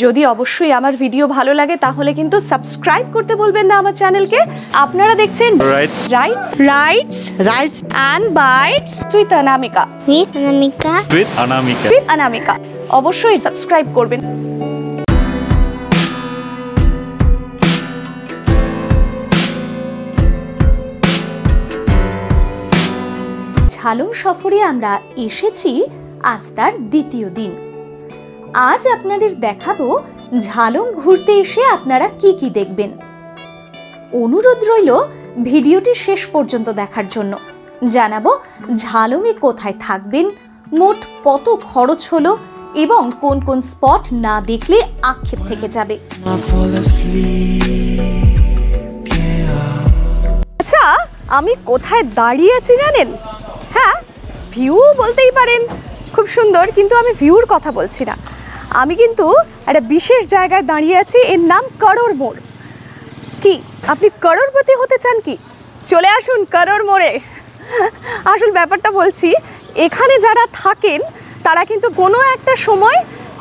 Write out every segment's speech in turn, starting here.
যদি অবশ্যই আমার ভিডিও ভালো লাগে তাহলে কিন্তু সাবস্ক্রাইব করতে ভুলবেন না আমার চ্যানেলকে। আপনারা দেখছেন রাইটস এন্ড বাইটস উইথ অনামিকা। অবশ্যই সাবস্ক্রাইব করবেন। ঝালং সফরে আমরা এসেছি আজ তার দ্বিতীয় দিন। আজ আপনাদের দেখাবো ঝালং ঘুরতে এসে আপনারা কি কি দেখবেন। অনুরোধ রইল ভিডিওটি শেষ পর্যন্ত দেখার জন্য। জানাবো ঝালংয়ে কোথায় থাকবেন, মোট কত খরচ হলো এবং কোন কোন স্পট না দেখলে আক্ষেপ থেকে যাবে। আচ্ছা, আমি কোথায় দাঁড়িয়ে আছি জানেন? হ্যাঁ, ভিউ বলতেই পারেন খুব সুন্দর, কিন্তু আমি ভিউর কথা বলছি না। আমি কিন্তু একটা বিশেষ জায়গায় দাঁড়িয়ে আছি, এর নাম করোর মোড়। কি আপনি করোড়পতি হতে চান কি? চলে আসুন করোর মোড়ে। আসল ব্যাপারটা বলছি, এখানে যারা থাকেন তারা কিন্তু কোনো একটা সময়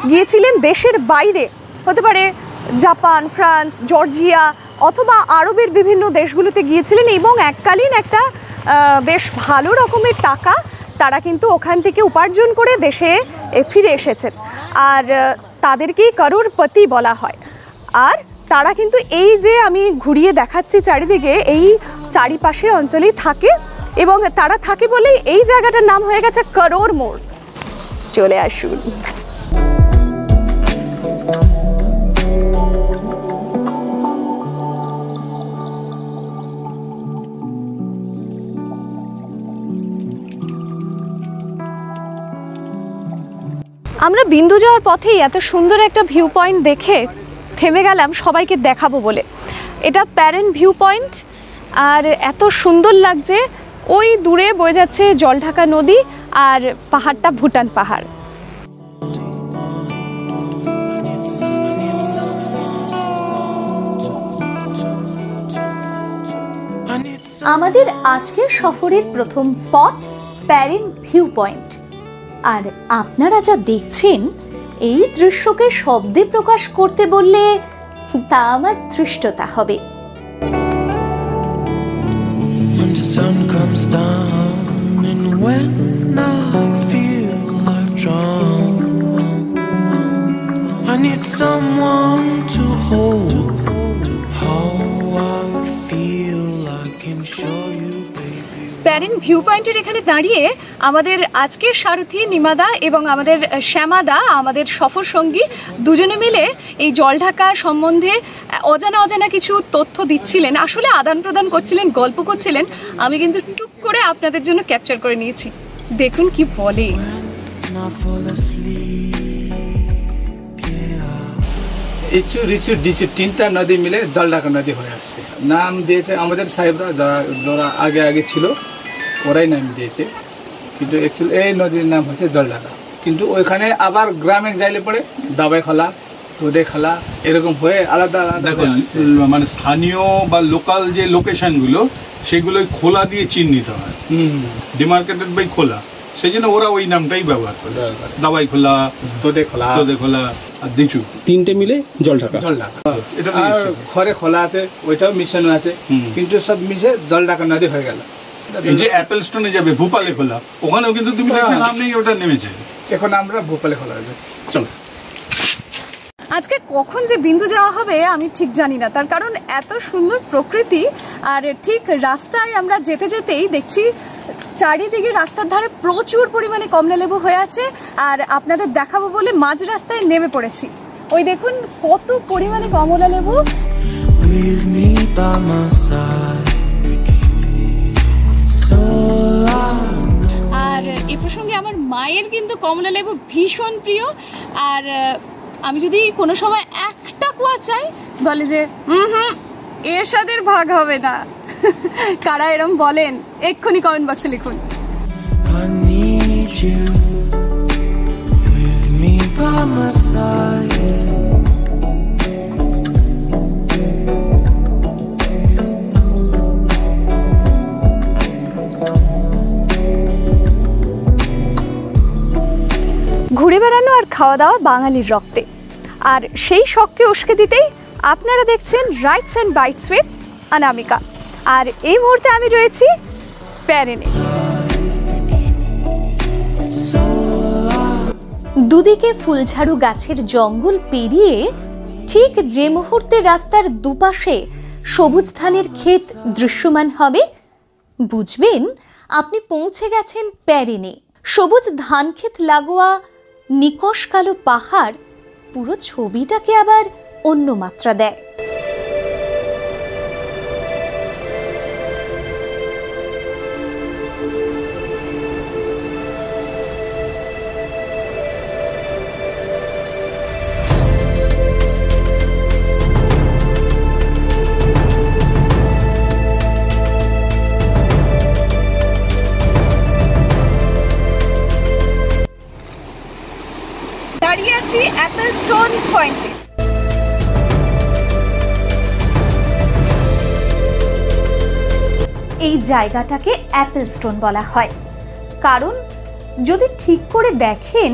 গিয়েছিলেন দেশের বাইরে, হতে পারে জাপান, ফ্রান্স, জর্জিয়া অথবা আরবের বিভিন্ন দেশগুলোতে গিয়েছিলেন এবং এককালীন একটা বেশ ভালো রকমের টাকা তারা কিন্তু ওখান থেকে উপার্জন করে দেশে ফিরে এসেছেন, আর তাদেরকেই করোড়পতি বলা হয়। আর তারা কিন্তু এই যে আমি ঘুরিয়ে দেখাচ্ছি চারিদিকে, এই চারিপাশের অঞ্চলেই থাকে এবং তারা থাকে বলেই এই জায়গাটার নাম হয়ে গেছে করোর মোড়। চলে আসুন। আমরা বিন্দু যাওয়ার পথেই এত সুন্দর একটা ভিউ পয়েন্ট দেখে থেমে গেলাম সবাইকে দেখাবো বলে। এটা প্যারেন ভিউ পয়েন্ট, আর এত সুন্দর লাগছে। ওই দূরে বয়ে যাচ্ছে জলঢাকা নদী আর পাহাড়টা ভুটান পাহাড়। আমাদের আজকের সফরের প্রথম স্পট প্যারেন ভিউ পয়েন্ট। আর আপনারা যা দেখছেন, এই দৃশ্যকে শব্দে প্রকাশ করতে বললে তা আমার ধৃষ্টতা হবে। প্যারেন ভিউ পয়েন্টের এখানে দাঁড়িয়ে আমাদের আজকের সারথি নিমাদা এবং আমাদের শ্যামাদা, আমাদের সফর সঙ্গী, দুজনে মিলে এই জলঢাকা সম্বন্ধে অজানা কিছু তথ্য দিচ্ছিলেন, আসলে আদান প্রদান করছিলেন, গল্প করছিলেন। আমি কিন্তু টুক করে আপনাদের জন্য ক্যাপচার করে নিয়েছি। দেখুন কি বলে। ইচু রিচু ডিচু তিনটা নদী মিলে জলঢাকা নদী হয়ে আসছে। নাম দিয়েছে আমাদের সাহেবরা, যারা আগে ছিল ওরাই নাম দিয়েছে, কিন্তু অ্যাকচুয়ালি এই নদীর নাম হচ্ছে জলঢাকা। কিন্তু ওইখানে আবার গ্রামে যাইলে পরে দাবাই খোলা, দুধে খোলা, এরকম হয়ে আলাদা আলাদা। মানে স্থানীয় বা লোকাল যে লোকেশনগুলো সেগুলোই খোলা দিয়ে চিহ্নিত হয়, ডিমার্কেটেড বাই খোলা, সেই জন্য ওরা ওই নামটাই ব্যবহার করে। দাবাই খোলা, দুধে খোলা আর দিচু, তিনটে মিলে জলঢাকা। এটা ঘরে খোলা আছে, ওইটাও মিশানো আছে, কিন্তু সব মিশে জলঢাকা নদী হয়ে গেল। এই যে অ্যাপেল স্টোনে যাবে ভূপালে খোলা, ওখানেও কিন্তু তুমি নাম নেই, ওটা নেমেছে। এখন আমরা ভূপালে খোলা হয়ে যাচ্ছি। চলো। আজকে কখন যে বিন্দু যাওয়া হবে আমি ঠিক জানি না, তার কারণ এত সুন্দর প্রকৃতি। আর ঠিক রাস্তায় আমরা যেতে যেতেই দেখছি চারিদিকে রাস্তার ধারে প্রচুর পরিমাণে কমলালেবু হয়ে আছে, আর আপনাদের দেখাবো বলে মাঝ রাস্তায় নেমে পড়েছি। ওই দেখুন কত পরিমাণে কমলালেবু। আর এ প্রসঙ্গে আমার মায়ের কিন্তু কমলালেবু ভীষণ প্রিয়, আর আমি যদি কোনো সময় একটা কুয়া চাই বলে যে এর সাথে ভাগ হবে না। কারা এরম বলেন এক্ষুনি কমেন্ট বক্সে লিখুন। ঘুরে বেড়ানো আর খাওয়া দাওয়া বাঙালির রক্তে। আর সেই শখকে উস্কে দিতেই আপনারা দেখছেন রাইটস অ্যান্ড বাইটস উইথ অনামিকা। আর এই মুহূর্তে আমি রয়েছি প্যারেনে। দুদিকে ফুলঝাড়ু গাছের জঙ্গল পেরিয়ে ঠিক যে মুহূর্তে রাস্তার দুপাশে সবুজ ধানের ক্ষেত দৃশ্যমান হবে, বুঝবেন আপনি পৌঁছে গেছেন প্যারেনে। সবুজ ধান ক্ষেত লাগোয়া নিকশ কালো পাহাড় পুরো ছবিটাকে আবার অন্য মাত্রা দেয়। দাঁড়িয়ে আছি অ্যাপেল স্টোন পয়েন্টে। এই জায়গাটাকে অ্যাপেল স্টোন বলা হয় কারণ যদি ঠিক করে দেখেন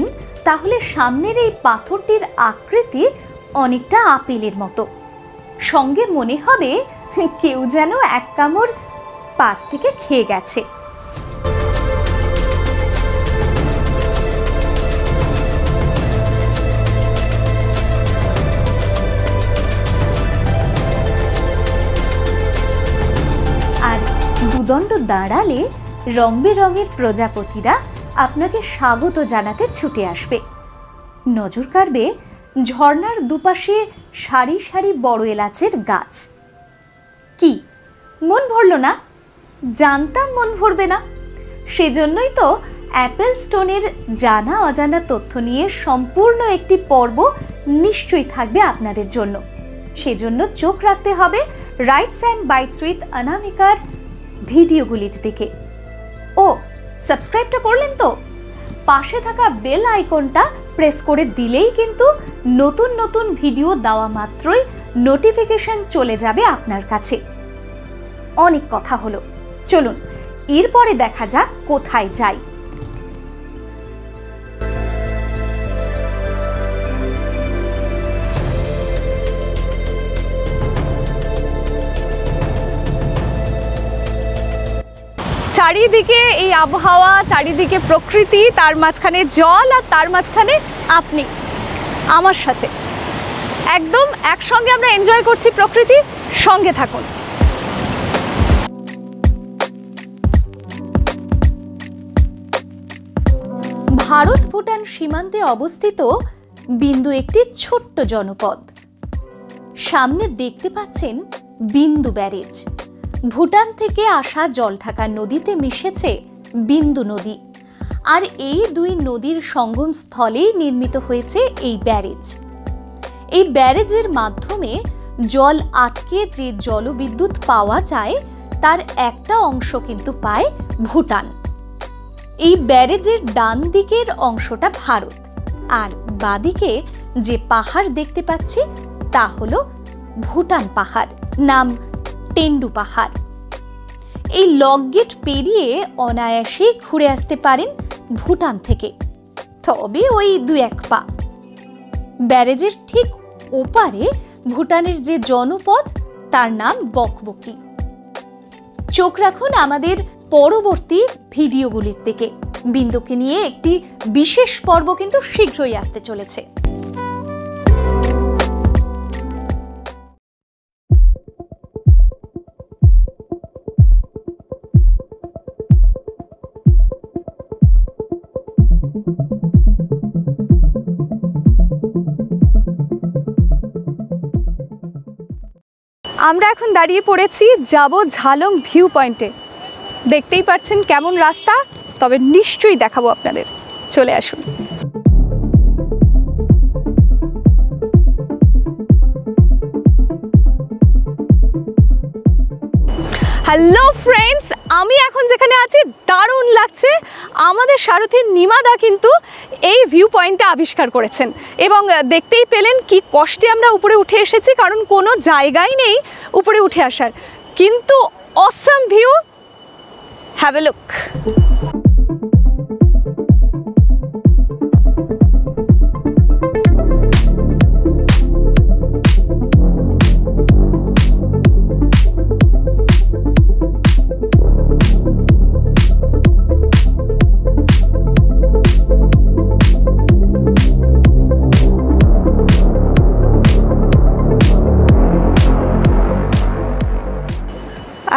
তাহলে সামনের এই পাথরটির আকৃতি অনেকটা আপেলের মতো। সঙ্গে মনে হবে কেউ যেন এক কামড় পাশ থেকে খেয়ে গেছে। আর দুদণ্ড দাঁড়ালে রং বেরঙের প্রজাপতিরা আপনাকে স্বাগত জানাতে ছুটে আসবে। নজর কাড়বে ঝর্ণার দুপাশে সারি সারি বড় এলাচের গাছ। কি মন ভরল না? জানতাম মন ভরবে না। সেজন্যই তো অ্যাপেল স্টোনের জানা অজানা তথ্য নিয়ে সম্পূর্ণ একটি পর্ব নিশ্চয়ই থাকবে আপনাদের জন্য। সেজন্য চোখ রাখতে হবে রাইটস অ্যান্ড বাইটস উইথ অনামিকার ভিডিওগুলির দিকে। ও সাবস্ক্রাইবটা করলেন তো? পাশে থাকা বেল আইকনটা প্রেস করে দিলেই কিন্তু নতুন নতুন ভিডিও দেওয়া মাত্রই নোটিফিকেশন চলে যাবে আপনার কাছে। অনেক কথা হলো, চলুন এরপরে দেখা যাক কোথায় যাই। চারিদিকে এই আবহাওয়া, চারিদিকে প্রকৃতি, তার মাঝখানে জল, আর তার মাঝখানে আপনি আমার সাথে একদম একসঙ্গে আমরা এনজয় করছি প্রকৃতি। সঙ্গে থাকুন। ভারত ভুটান সীমান্তে অবস্থিত বিন্দু একটি ছোট্ট জনপদ। সামনে দেখতে পাচ্ছেন বিন্দু ব্যারেজ। ভুটান থেকে আসা জলঢাকা নদীতে মিশেছে বিন্দু নদী, আর এই দুই নদীর সঙ্গম স্থলেই নির্মিত হয়েছে এই ব্যারেজ। এই ব্যারেজের মাধ্যমে জল আটকে যে জলবিদ্যুৎ পাওয়া যায় তার একটা অংশ কিন্তু পায় ভুটান। এই ব্যারেজের ডান দিকের অংশটা ভারত, আর বাদিকে যে পাহাড় দেখতে পাচ্ছি তা হলো ভুটান পাহাড়, নাম টেন্ডু পাহাড়। এই লক গেট পেরিয়ে অনায়াসে ঘুরে আসতে পারেন ভুটান থেকে, তবে ওই 2-1 পা। ব্যারেজের ঠিক ওপারে ভুটানের যে জনপদ তার নাম বকবকি। চোখ রাখুন আমাদের পরবর্তী ভিডিওগুলির দিকে। বিন্দুকে নিয়ে একটি বিশেষ পর্ব কিন্তু শীঘ্রই আসতে চলেছে। আমরা এখন দাঁড়িয়ে পড়েছি, যাব ঝালং ভিউ পয়েন্টে। দেখতেই পাচ্ছেন কেমন রাস্তা, তবে নিশ্চয়ই দেখাবো আপনাদের। চলে আসুন। হ্যালো ফ্রেন্ডস, আমি এখন যেখানে আছি দারুণ লাগছে। আমাদের সারথী নিমাদা কিন্তু এই ভিউ পয়েন্টটা আবিষ্কার করেছেন, এবং দেখতেই পেলেন কি কষ্টে আমরা উপরে উঠে এসেছি, কারণ কোনো জায়গাই নেই উপরে উঠে আসার। কিন্তু awesome view, have a look.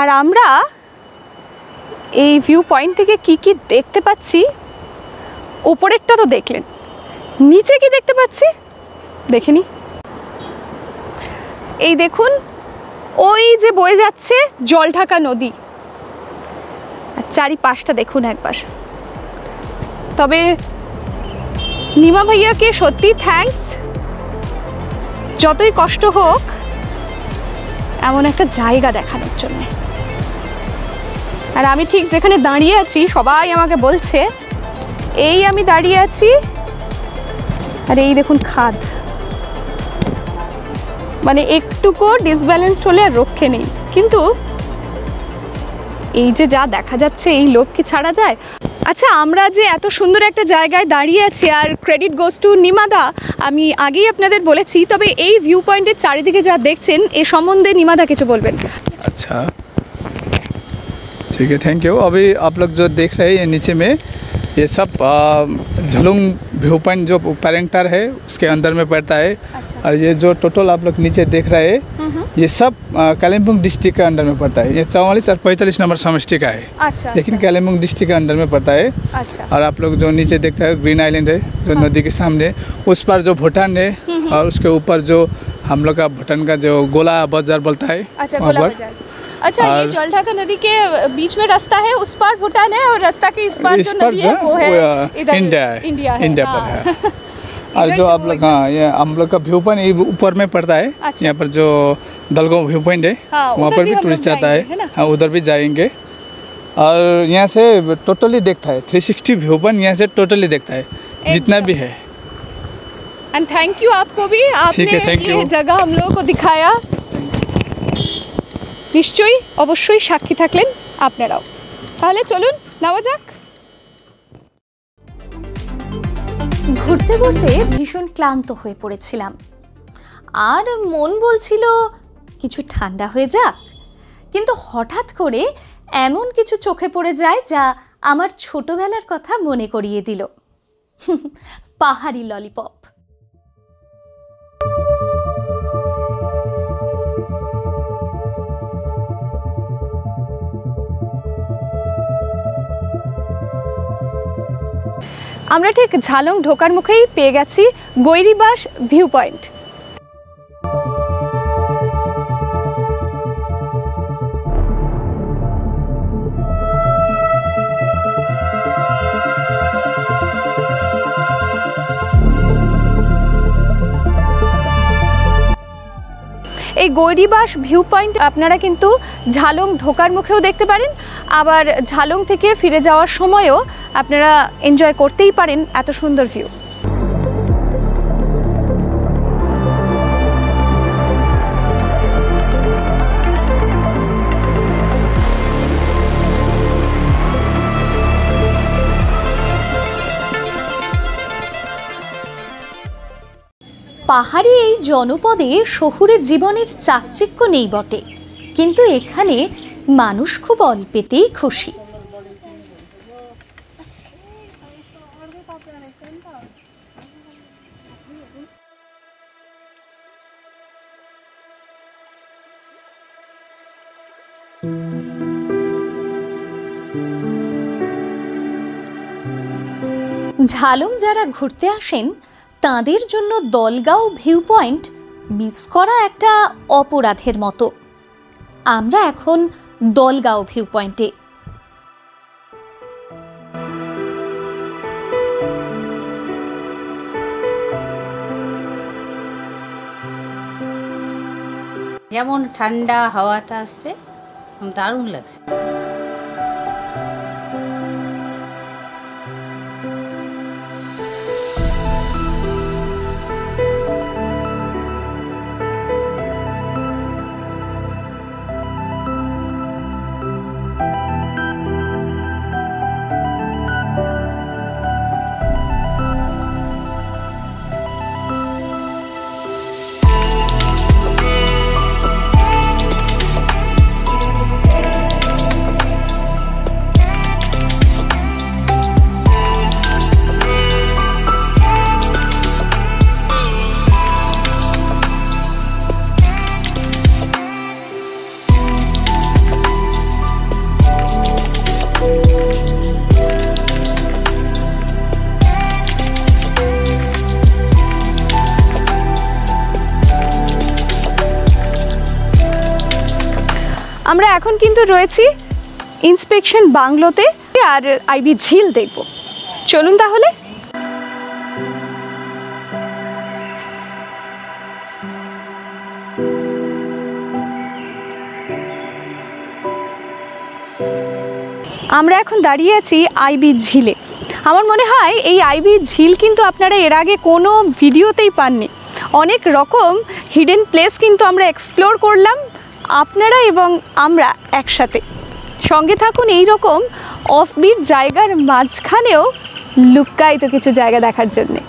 আর আমরা এই ভিউ পয়েন্ট থেকে কি কি দেখতে পাচ্ছি, উপরেরটা তো দেখলেন, নিচে কি দেখতে পাচ্ছি দেখেনি। এই দেখুন, ওই যে বয়ে যাচ্ছে জলঢাকা নদী, আর চারিপাশটা দেখুন একবার। তবে নিমা ভাইয়াকে সত্যি থ্যাঙ্কস, যতই কষ্ট হোক এমন একটা জায়গা দেখানোর জন্য। আর আমি ঠিক যেখানে দাঁড়িয়ে আছি সবাই আমাকে বলছে এই আমি দাঁড়িয়ে আছি, আর এই দেখুন খাদ, মানে একটুকু ডিসব্যালেন্সড হলে আর রক্ষে নেই। কিন্তু এই যে যা দেখা যাচ্ছে, এই লোক কি ছাড়া যায়? আচ্ছা, আমরা যে এত সুন্দর একটা জায়গায় দাঁড়িয়ে আছি, আর ক্রেডিট গোজ টু নিমাদা, আমি আগেই আপনাদের বলেছি। তবে এই ভিউ পয়েন্টের চারিদিকে যা দেখছেন এ সম্বন্ধে নিমাদা কিছু বলবেন। अच्छा ठीक है, थैंक यू। अभी आप लोग जो देख रहे हैं ये नीचे में ये सब झलुंग व्यू पॉइंट जो पैरेंटर है उसके अंदर में पड़ता है। अच्छा। और ये जो टोटल आप लोग नीचे देख रहे हैं ये सब कालिम्पोंग डिस्ट्रिक्ट के अंडर में पड़ता है। ये 44 और 45 नंबर समष्टि का है। अच्छा। लेकिन कालिम्पोंग डिस्ट्रिक्ट के अंडर में पड़ता है। अच्छा। और आप लोग जो नीचे देखते हैं ग्रीन आइलैंड है जो नदी के सामने, उस पर जो भूटान है और उसके ऊपर जो हम लोग का भूटान का जो गोला बाजार बोलता है। अच्छा, वहाँ गोला पर। बाजार। अच्छा, ये जलढाका नदी के बीच में रास्ता है, उस पार भूटान है और रास्ता के इस पार जो नदी है वो है इधर इंडिया है। इंडिया पर है। और जो आप लोग, हाँ, ये हम लोग का व्यू पॉइंट ऊपर में पड़ता है। अच्छा। यहाँ पर जो दलगांव व्यू पॉइंट है हाँ, वहाँ उधर पर भी भी हम टूरिस्ट लोग जाता जाएंगे, है ना? है। हाँ, उधर भी जाएंगे। और यहाँ से टोटली देखता है 360 व्यू पॉइंट, यहाँ से टोटली देखता है जितना भी है। एंड थैंक यू आपको भी, आपने ठीक है, thank ये you। जगह हम लोगों को दिखाया। নিশ্চয়ই অবশ্যই সাক্ষী থাকলেন আপনারাও। তাহলে চলুন নেওয়া যাক। ঘুরতে ঘুরতে ভীষণ ক্লান্ত হয়ে পড়েছিলাম, আর মন বলছিল কিছু ঠান্ডা হয়ে যাক। কিন্তু হঠাৎ করে এমন কিছু চোখে পড়ে যায় যা আমার ছোটবেলার কথা মনে করিয়ে দিল। পাহাড়ি ললিপপ। আমরা ঠিক ঝালং ঢোকার মুখেই পেয়ে গেছি গৈরিবাস ভিউ পয়েন্ট। এই গৈরিবাস ভিউ পয়েন্ট আপনারা কিন্তু ঝালং ঢোকার মুখেও দেখতে পারেন, আবার ঝালং থেকে ফিরে যাওয়ার সময়ও আপনারা এনজয় করতেই পারেন এত সুন্দর ভিউ। পাহাড়ি এই জনপদে শহুরে জীবনের চাকচিক্য নেই বটে, কিন্তু এখানে মানুষ খুব অল্পেতেই খুশি। ঝালং যারা ঘুরতে আসেন তাদের জন্য দলগাঁও ভিউ পয়েন্ট মিস করা একটা অপরাধের মতো। আমরা এখন দলগাঁও ভিউ পয়েন্টে। যেমন ঠান্ডা হাওয়াটা আসছে, দারুণ লাগছে। আমরা এখন কিন্তু রয়েছি ইন্সপেকশন বাংলোতে আর আইবি ঝিল দেখব। চলুন তাহলে। আমরা এখন দাঁড়িয়ে আছি আইবি ঝিলে। আমার মনে হয় এই আইবি ঝিল কিন্তু আপনারা এর আগে কোনো ভিডিওতেই পাননি। অনেক রকম হিডেন প্লেস কিন্তু আমরা এক্সপ্লোর করলাম আপনারা এবং আমরা একসাথে। সঙ্গে থাকুন এই রকম অফবিট জায়গার মাঝখানেও লুক্কায়িত কিছু জায়গা দেখার জন্যে।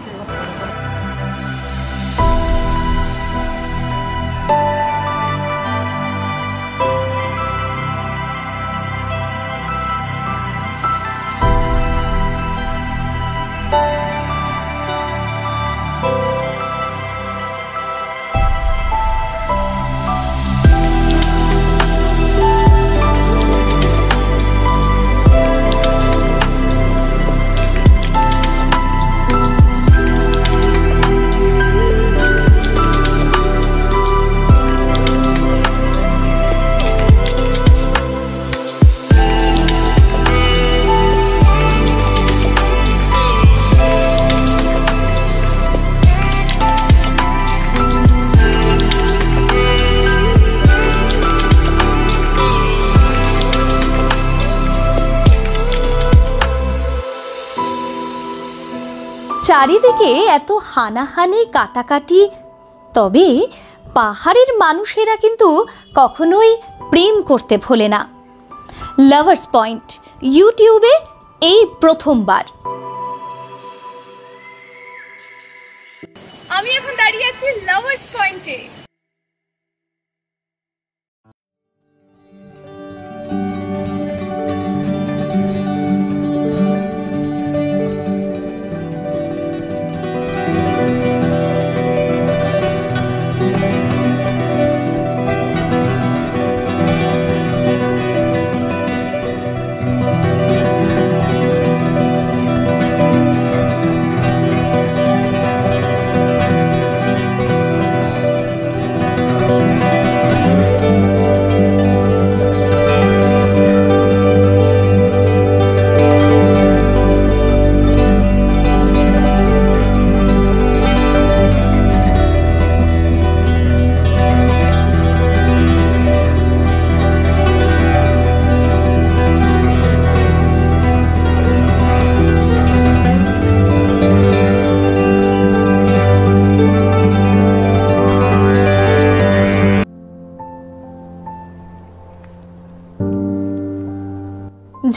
চারিদিকে এত হানাহানি কাটাকাটি, তবে পাহাড়ের মানুষেরা কিন্তু কখনোই প্রেম করতে ভোলে না। লাভার্স পয়েন্ট ইউটিউবে এই প্রথমবার। আমি এখন দাঁড়িয়ে আছি লাভার্স পয়েন্টে।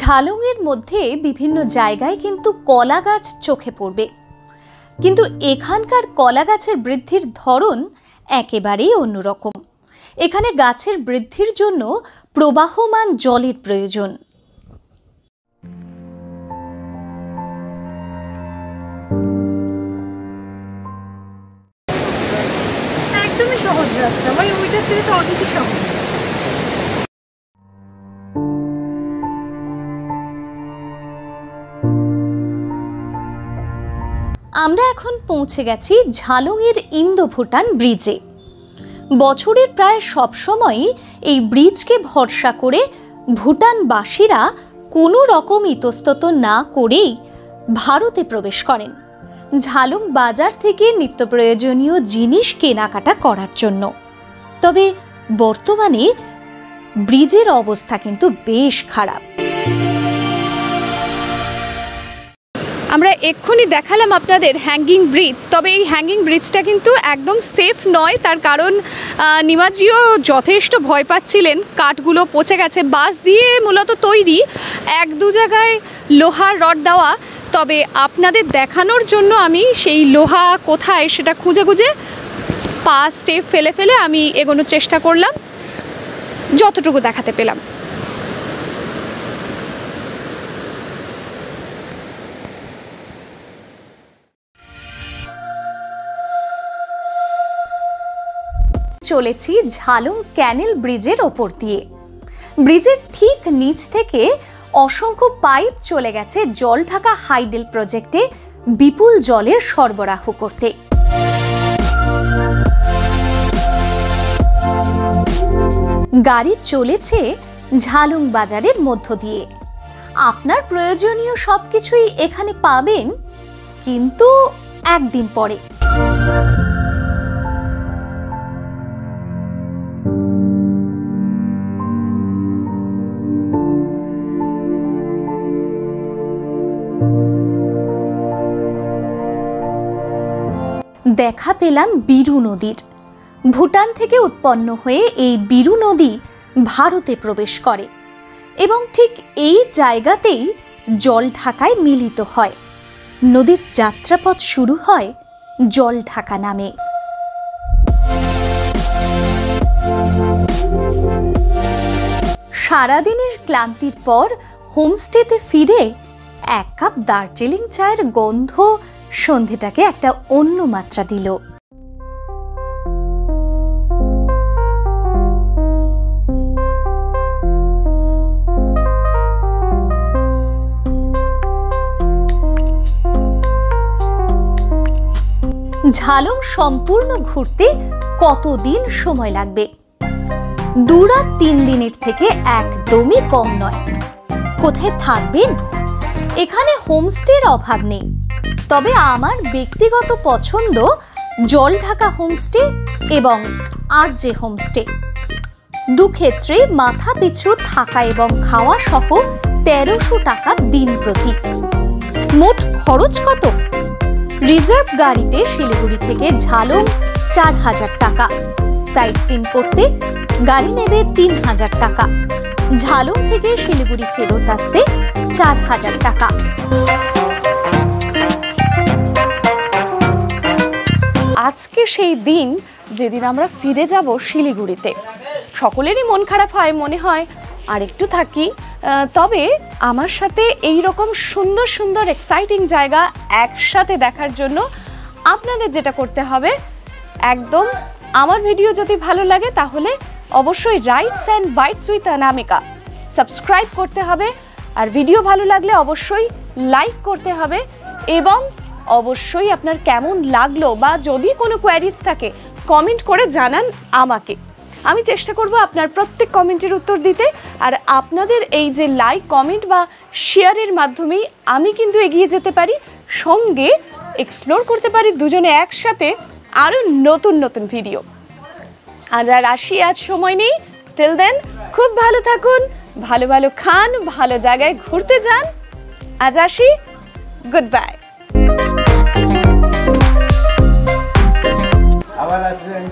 ঝালংয়ের মধ্যে বিভিন্ন জায়গায় কিন্তু কলা গাছ চোখে পড়বে, কিন্তু এখানকার কলা গাছের বৃদ্ধির ধরন একেবারেই অন্যরকম। এখানে গাছের বৃদ্ধির জন্য প্রবাহমান জলের প্রয়োজন। একদমই সহজ রাস্তা, মানে ওইটা থেকে তো অনেকই সহজ। আমরা এখন পৌঁছে গেছি ঝালংয়ের ইন্দো ভুটান ব্রিজে। বছরের প্রায় সব সময়ই এই ব্রিজকে ভরসা করে ভুটানবাসীরা কোনো রকম ইতস্তত না করেই ভারতে প্রবেশ করেন ঝালং বাজার থেকে নিত্য প্রয়োজনীয় জিনিস কেনাকাটা করার জন্য। তবে বর্তমানে ব্রিজের অবস্থা কিন্তু বেশ খারাপ। আমরা এক্ষুনি দেখালাম আপনাদের হ্যাঙ্গিং ব্রিজ, তবে এই হ্যাঙ্গিং ব্রিজটা কিন্তু একদম সেফ নয়। তার কারণ নিমাজিও যথেষ্ট ভয় পাচ্ছিলেন, কাঠগুলো পচে গেছে। বাঁশ দিয়ে মূলত তৈরি, এক দু জায়গায় লোহার রড দেওয়া। তবে আপনাদের দেখানোর জন্য আমি সেই লোহা কোথায় সেটা খুঁজে খুঁজে পা স্টেপ ফেলে ফেলে আমি এগোনোর চেষ্টা করলাম, যতটুকু দেখাতে পেলাম। চলেছি ঝালং ক্যানেল ব্রিজের ওপর দিয়ে। ব্রিজের ঠিক নিচ থেকে অসংখ্য পাইপ চলে গেছে জল ঢাকা হাইডেল প্রজেক্টে বিপুল জলের সরবরাহ করতে। গাড়ি চলেছে ঝালং বাজারের মধ্য দিয়ে। আপনার প্রয়োজনীয় সবকিছুই এখানে পাবেন, কিন্তু একদিন পরে। দেখা পেলাম বিরু নদীর। ভুটান থেকে উৎপন্ন হয়ে এই বিরু নদী ভারতে প্রবেশ করে এবং ঠিক এই জায়গাতেই জলঢাকায় মিলিত হয়। নদীর যাত্রাপথ শুরু হয় জলঢাকা নামে। সারাদিনের ক্লান্তির পর হোমস্টেতে ফিরে এক কাপ দার্জিলিং চায়ের গন্ধ সন্ধেটাকে একটা অন্য মাত্রা দিল। ঝালং সম্পূর্ণ ঘুরতে কতদিন সময় লাগবে? 2 রাত 3 দিনের থেকে একদমই কম নয়। কোথায় থাকবেন? এখানে হোমস্টের অভাব নেই, তবে আমার ব্যক্তিগত পছন্দ জলঢাকা হোমস্টে এবং আরজে হোমস্টে। দুক্ষেত্রে মাথা পিছু থাকা এবং খাওয়া সহ 1300 টাকা দিন প্রতি। মোট খরচ কত? রিজার্ভ গাড়িতে শিলিগুড়ি থেকে ঝালং 4000 টাকা, সাইট সিন করতে গাড়ি নেবে 3000 টাকা, ঝালং থেকে শিলিগুড়ি ফেরত আসতে 4000 টাকা। আজকে সেই দিন যেদিন আমরা ফিরে যাব শিলিগুড়িতে। সকলেরই মন খারাপ হয়, মনে হয় আর একটু থাকি। তবে আমার সাথে এই রকম সুন্দর সুন্দর এক্সাইটিং জায়গা একসাথে দেখার জন্য আপনাদের যেটা করতে হবে, একদম আমার ভিডিও যদি ভালো লাগে তাহলে অবশ্যই rides and bites with Anamika subscribe করতে হবে, আর ভিডিও ভালো লাগলে অবশ্যই লাইক করতে হবে, এবং অবশ্যই আপনার কেমন লাগলো বা যদি কোনো কোয়ারিজ থাকে কমেন্ট করে জানান আমাকে। আমি চেষ্টা করব আপনার প্রত্যেক কমেন্টের উত্তর দিতে, আর আপনাদের এই যে লাইক, কমেন্ট বা শেয়ারের মাধ্যমেই আমি কিন্তু এগিয়ে যেতে পারি, সঙ্গে এক্সপ্লোর করতে পারি দুজনে একসাথে আরও নতুন নতুন ভিডিও। আজ আর আসি, আজ সময় নেই। টিল দেন খুব ভালো থাকুন, ভালো ভালো খান, ভালো জায়গায় ঘুরতে যান। আজ আসি, গুড বাই। আবার আসবেন।